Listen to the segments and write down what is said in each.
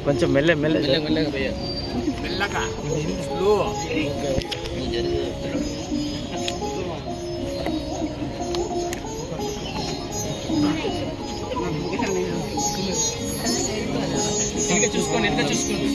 కొంచెం మెల్లగా చూసుకోండి.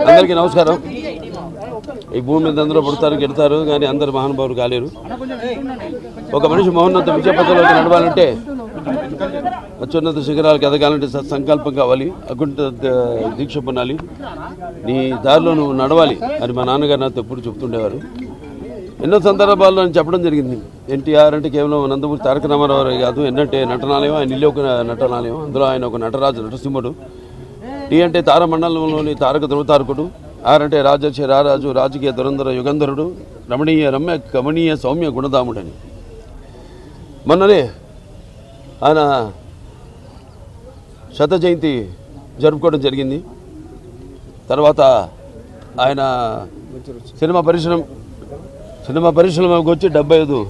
అందరికీ నమస్కారం. ఈ భూమి మీద అందరూ పుడతారు గెడతారు, కానీ అందరు మహానుభావులు కాలేరు. ఒక మనిషి మహోన్నత విద్యాపథంలోకి నడవాలంటే, అత్యున్నత శిఖరాలకు ఎదగాలంటే సంకల్పం కావాలి, అకుంఠ దీక్ష పొందాలి, నీ దారిలో నువ్వు నడవాలి అని మా నాన్నగారు నాతో ఎప్పుడు చెప్తుండేవారు. ఎన్నో సందర్భాల్లో నేను చెప్పడం జరిగింది. ఎన్టీఆర్ అంటే కేవలం నందమూరి తారక రామారావు కాదు, ఎన్నంటే నటనాలయం, ఆయన ఇల్లు ఒక నటనాలయం, అందులో ఆయన ఒక నటరాజు నటసింహుడు. టీ అంటే తారమండలంలోని తారక ధృవతారకుడు, ఆర్ అంటే రాజర్షి రారాజు, రాజకీయ దురంధర యుగంధరుడు, రమణీయ రమ్య కమనీయ సౌమ్య గుణధాముడని. మొన్ననే ఆయన శత జయంతి జరుపుకోవడం జరిగింది. తర్వాత ఆయన సినిమా పరిశ్రమకు వచ్చి 75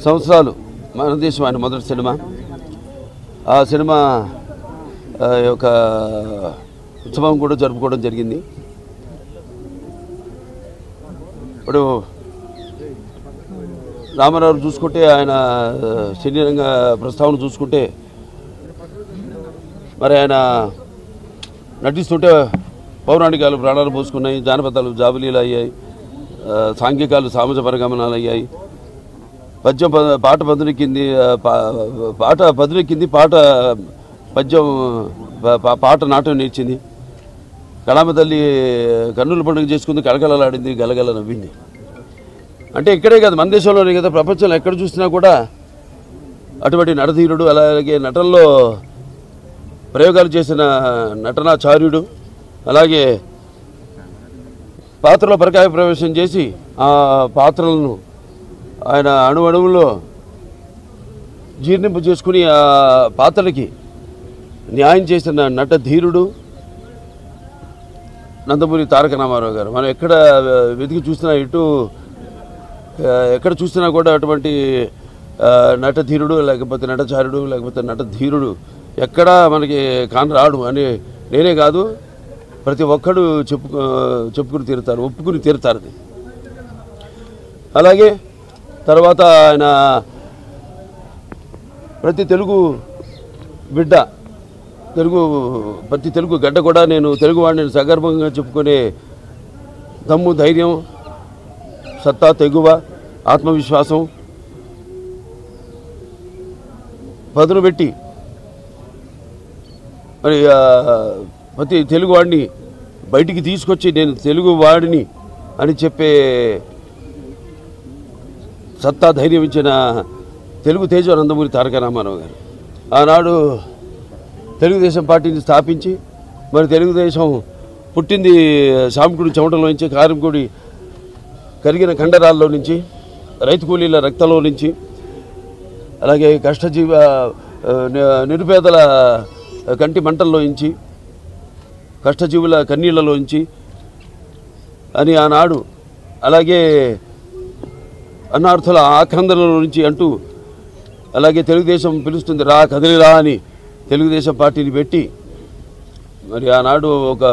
సంవత్సరాలు మన దేశం ఆయన మొదటి సినిమా. ఆ సినిమా యొక్క ఉత్సవం కూడా జరుపుకోవడం జరిగింది. ఇప్పుడు రామారావు చూసుకుంటే, ఆయన సినీ రంగ ప్రస్తావన చూసుకుంటే, మరి ఆయన నటిస్తుంటే పౌరాణికాలు ప్రాణాలు పోసుకున్నాయి, జానపదాలు జాబిలీలు అయ్యాయి, సాంఘికాలు సామాజ పరిగమనాలు అయ్యాయి. పద్యం పాట పదునెక్కింది, పాట పదునెక్కింది, పద్యం పాట నాట్యం నేర్చింది. కళామ తల్లి కన్నుల పండుగ చేసుకుంది, కలకలలాడింది, గలగల నవ్వింది. అంటే ఇక్కడే కాదు, మన దేశంలోనే కదా, ప్రపంచంలో ఎక్కడ చూసినా కూడా అటువంటి నటధీరుడు, అలాగే నటనలో ప్రయోగాలు చేసిన నటనాచార్యుడు, అలాగే పాత్రలో పరకాయ ప్రవేశం చేసి ఆ పాత్రలను ఆయన అణువణువులో జీర్ణింపు చేసుకుని ఆ పాత్రలకి న్యాయం చేసిన నటధీరుడు నందమూరి తారక రామారావు గారు. మనం ఎక్కడ వెతికి చూసినా, ఎక్కడ చూసినా కూడా అటువంటి నటధీరుడు, లేకపోతే నటచారుడు, లేకపోతే నటధీరుడు ఎక్కడా మనకి కానరాడు అని నేనే కాదు, ప్రతి ఒక్కడు చెప్పుకుని తీరుతారు, ఒప్పుకుని తీరుతారు. అలాగే తర్వాత ఆయన ప్రతి తెలుగు బిడ్డ, ప్రతి తెలుగు గడ్డ కూడా నేను తెలుగువాడిని సగర్భంగా చెప్పుకునే దమ్ము, ధైర్యం, సత్తా, తెగువ, ఆత్మవిశ్వాసం పదును పెట్టి మరి ప్రతి తెలుగువాడిని బయటికి తీసుకొచ్చి నేను తెలుగువాడిని అని చెప్పే సత్తా, ధైర్యం ఇచ్చిన తెలుగు తేజ నందమూరి తారక రామారావు గారు. ఆనాడు తెలుగుదేశం పార్టీని స్థాపించి, మరి తెలుగుదేశం పుట్టింది సామికుడి చెమటలో నుంచి, కార్మికుడి కరిగిన కండరాల్లో నుంచి, రైతు కూలీల రక్తంలో నుంచి, అలాగే కష్టజీవ నిరుపేదల కంటి మంటల్లో నుంచి, కష్టజీవుల కన్నీళ్లలో నుంచి అని ఆనాడు, అలాగే అన్నార్థుల ఆక్రందనలో నుంచి అంటూ, అలాగే తెలుగుదేశం పిలుస్తుంది రా కదిలిరా అని తెలుగుదేశం పార్టీని పెట్టి మరి ఆనాడు ఒక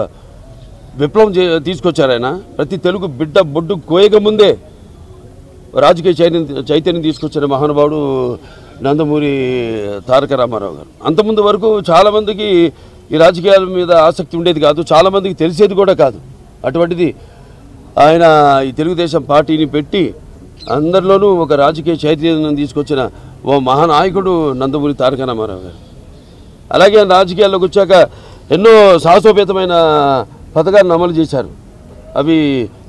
విప్లవం తీసుకొచ్చారు ఆయన. ప్రతి తెలుగు బిడ్డ బొడ్డు కోయక ముందే రాజకీయ చైతన్యం తీసుకొచ్చిన మహానుభావుడు నందమూరి తారక రామారావు గారు. అంతకుముందు వరకు చాలామందికి ఈ రాజకీయాల మీద ఆసక్తి ఉండేది కాదు, చాలామందికి తెలిసేది కూడా కాదు. అటువంటిది ఆయన ఈ తెలుగుదేశం పార్టీని పెట్టి అందరిలోనూ ఒక రాజకీయ చైతన్యం తీసుకొచ్చిన ఓ మహానాయకుడు నందమూరి తారక రామారావు గారు. అలాగే రాజకీయాల్లోకి వచ్చాక ఎన్నో సాహసోపేతమైన పథకాలను అమలు చేశారు. అవి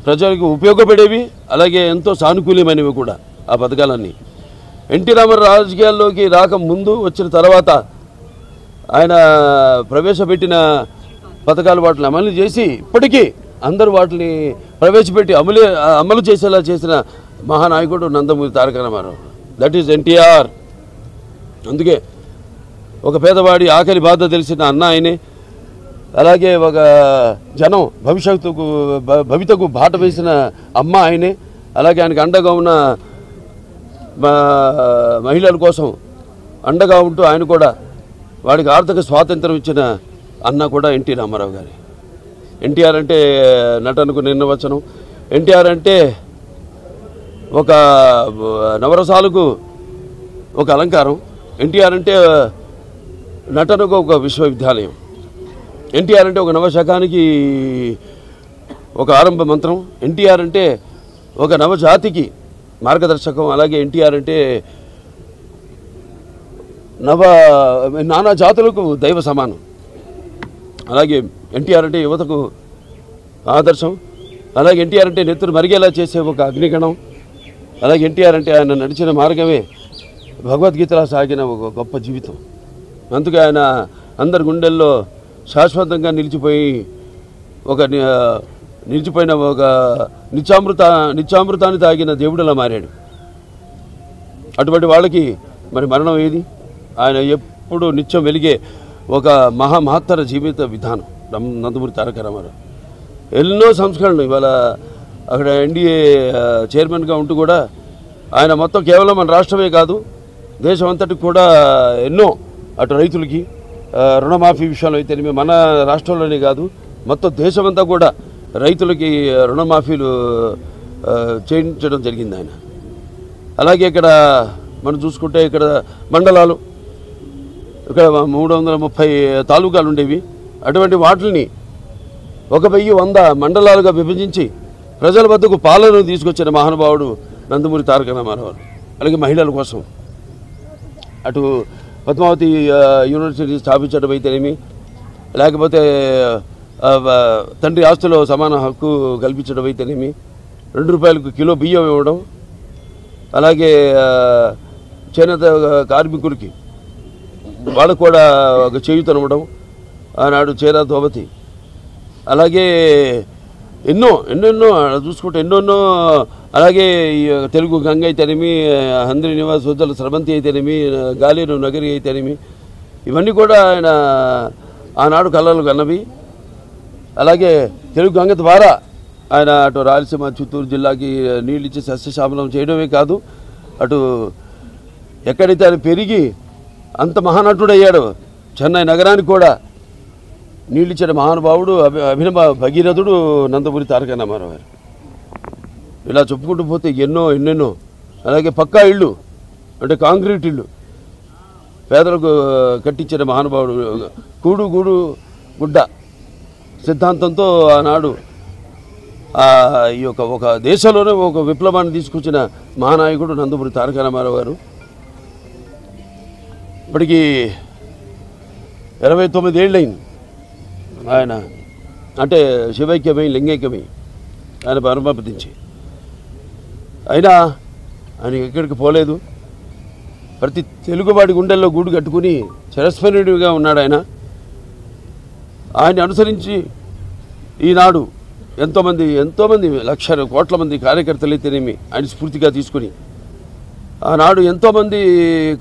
ప్రజలకు ఉపయోగపడేవి, అలాగే ఎంతో సానుకూలమైనవి కూడా ఆ పథకాలన్నీ. ఎన్టీ రామారావు రాజకీయాల్లోకి రాకముందు, వచ్చిన తర్వాత ఆయన ప్రవేశపెట్టిన పథకాలు వాటిని అమలు చేసి ఇప్పటికీ అందరూ వాటిని ప్రవేశపెట్టి అమలు చేసేలా చేసిన మహానాయకుడు నందమూరి తారక రామారావు. That is NTR. అందుకే ఒక పేదవాడి ఆఖరి బాధ తెలిసిన అన్న ఆయనే, అలాగే ఒక జనం భవితకు బాట వేసిన అమ్మ ఆయనే, అలాగే ఆయనకు అండగా ఉన్న మహిళల కోసం అండగా ఉంటూ ఆయన కూడా వాడికి ఆర్థిక స్వాతంత్రం ఇచ్చిన అన్న కూడా ఎన్టీ రామారావు గారి. ఎన్టీఆర్ అంటే నటనకు నిర్వచనం. ఎన్టీఆర్ అంటే ఒక నవరసాలకు ఒక అలంకారం. ఎన్టీఆర్ అంటే నటనకు ఒక విశ్వవిద్యాలయం. ఎన్టీఆర్ అంటే ఒక నవశకానికి ఒక ఆరంభ మంత్రం. ఎన్టీఆర్ అంటే ఒక నవజాతికి మార్గదర్శకం. అలాగే ఎన్టీఆర్ అంటే నానా జాతులకు దైవ సమానం. అలాగే ఎన్టీఆర్ అంటే యువతకు ఆదర్శం. అలాగే ఎన్టీఆర్ అంటే నెత్తురు మరిగేలా చేసే ఒక అగ్నిగణం. అలాగే ఎన్టీఆర్ అంటే ఆయన నడిచిన మార్గమే భగవద్గీతలా సాగిన ఒక గొప్ప జీవితం. అందుకే ఆయన అందరి గుండెల్లో శాశ్వతంగా నిలిచిపోయిన ఒక నిత్యామృతాన్ని తాగిన దేవుడిలా మారాడు. అటువంటి వాళ్ళకి మరి మరణం ఏది? ఆయన ఎప్పుడు నిత్యం వెలిగే ఒక మహత్తర జీవిత విధానం నందమూరి తారక రామారావు. ఎన్నో సంస్కరణలు. ఇవాళ అక్కడ ఎన్డీఏ చైర్మన్గా ఉంటూ కూడా ఆయన మొత్తం కేవలం మన రాష్ట్రమే కాదు, దేశం అంతటికి కూడా ఎన్నో, అటు రైతులకి రుణమాఫీ విషయంలో అయితే మన రాష్ట్రంలోనే కాదు, మొత్తం దేశమంతా కూడా రైతులకి రుణమాఫీలు చేయించడం జరిగింది ఆయన. అలాగే ఇక్కడ మనం చూసుకుంటే ఇక్కడ మండలాలు, ఇక్కడ 330 తాలూకాలు ఉండేవి. అటువంటి వాటిని 1100 మండలాలుగా విభజించి ప్రజల వద్దకు పాలనను తీసుకొచ్చిన మహానుభావుడు నందమూరి తారక రామారావు. అలాగే మహిళల కోసం అటు పద్మావతి యూనివర్సిటీ స్థాపించడం అయితేనేమి, లేకపోతే తండ్రి ఆస్తులో సమాన హక్కు కల్పించడం అయితేనేమి, 2 రూపాయలకు కిలో బియ్యం ఇవ్వడం, అలాగే చేనేత కార్మికులకి వాళ్ళకు కూడా ఒక చేయూతనివ్వడం, ఆనాడు చేరా దోబతి, అలాగే ఎన్నో చూసుకుంటే ఎన్నెన్నో, అలాగే తెలుగు గంగ అయితేనేమి, హంద్రి నివాస్ వద్దల స్రవంతి అయితేనేమి, గాలేరు నగరి అయితేనేమి, ఇవన్నీ కూడా ఆయన ఆనాడు కళలు కన్నవి. అలాగే తెలుగు గంగ ద్వారా ఆయన అటు రాయలసీమ చిత్తూరు జిల్లాకి నీళ్ళు ఇచ్చి సస్యశ్యామలం చేయడమే కాదు, అటు ఎక్కడైతే ఆయన పెరిగి అంత మహానటుడయ్యాడు చెన్నై నగరానికి కూడా నీళ్ళిచ్చిన మహానుభావుడు అభినవ భగీరథుడు నందమూరి తారక రామారావు గారు. ఇలా చెప్పుకుంటూ పోతే ఎన్నెన్నో. అలాగే పక్కా ఇళ్ళు అంటే కాంక్రీట్ ఇళ్ళు పేదలకు కట్టించిన మహానుభావుడు, కూడు గూడు గుడ్డ సిద్ధాంతంతో ఆనాడు ఈ యొక్క ఒక దేశంలోనే ఒక విప్లవాన్ని తీసుకొచ్చిన మహానాయకుడు నందమూరి తారక రామారావు గారు. ఇప్పటికీ 29 ఏళ్ళైంది ఆయన, అంటే శివైక్యమై లింగైక్యమై ఆయన పరమపదించి. అయినా ఆయన ఎక్కడికి పోలేదు. ప్రతి తెలుగువాడి గుండెల్లో గూడు కట్టుకుని చిరస్మరణీయుడిగా ఉన్నాడు ఆయన. ఆయన్ని అనుసరించి ఈనాడు ఎంతోమంది లక్షల కోట్ల మంది కార్యకర్తలు అయితేనేమి ఆయన స్ఫూర్తిగా తీసుకుని ఆనాడు ఎంతోమంది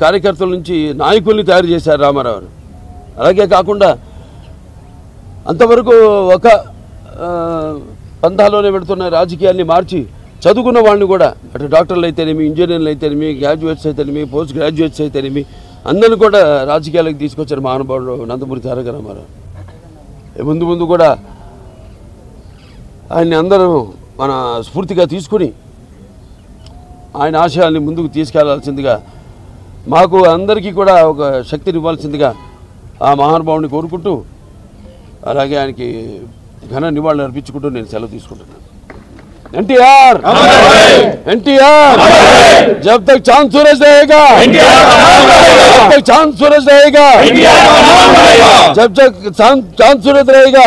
కార్యకర్తల నుంచి నాయకుల్ని తయారు చేశారు రామారావు. అలాగే కాకుండా అంతవరకు ఒక పంథాలోనే పెడుతున్న రాజకీయాన్ని మార్చి చదువుకున్న వాళ్ళని కూడా అటు డాక్టర్లు అయితేనేమి, ఇంజనీర్లు అయితేనేమి, గ్రాడ్యుయేట్స్ అయితేనేమి, పోస్ట్ గ్రాడ్యుయేట్స్ అయితేనేమి అందరిని కూడా రాజకీయాలకు తీసుకొచ్చారు మహానుభావుడు నందమూరి తారక రామారావు. ముందు కూడా ఆయన్ని అందరూ మన స్ఫూర్తిగా తీసుకుని ఆయన ఆశయాల్ని ముందుకు తీసుకెళ్లాల్సిందిగా, మాకు అందరికీ కూడా ఒక శక్తిని ఇవ్వాల్సిందిగా ఆ మహానుభావుని కోరుకుంటూ, అలాగే ఆయనకి ఘన నివాళులు అర్పించుకుంటూ నేను సెలవు తీసుకుంటున్నాను. एनटीआर जब तक चांद सूरज रहेगा, जब तक चांद सूरज रहेगा, जब तक चांद सूरज रहेगा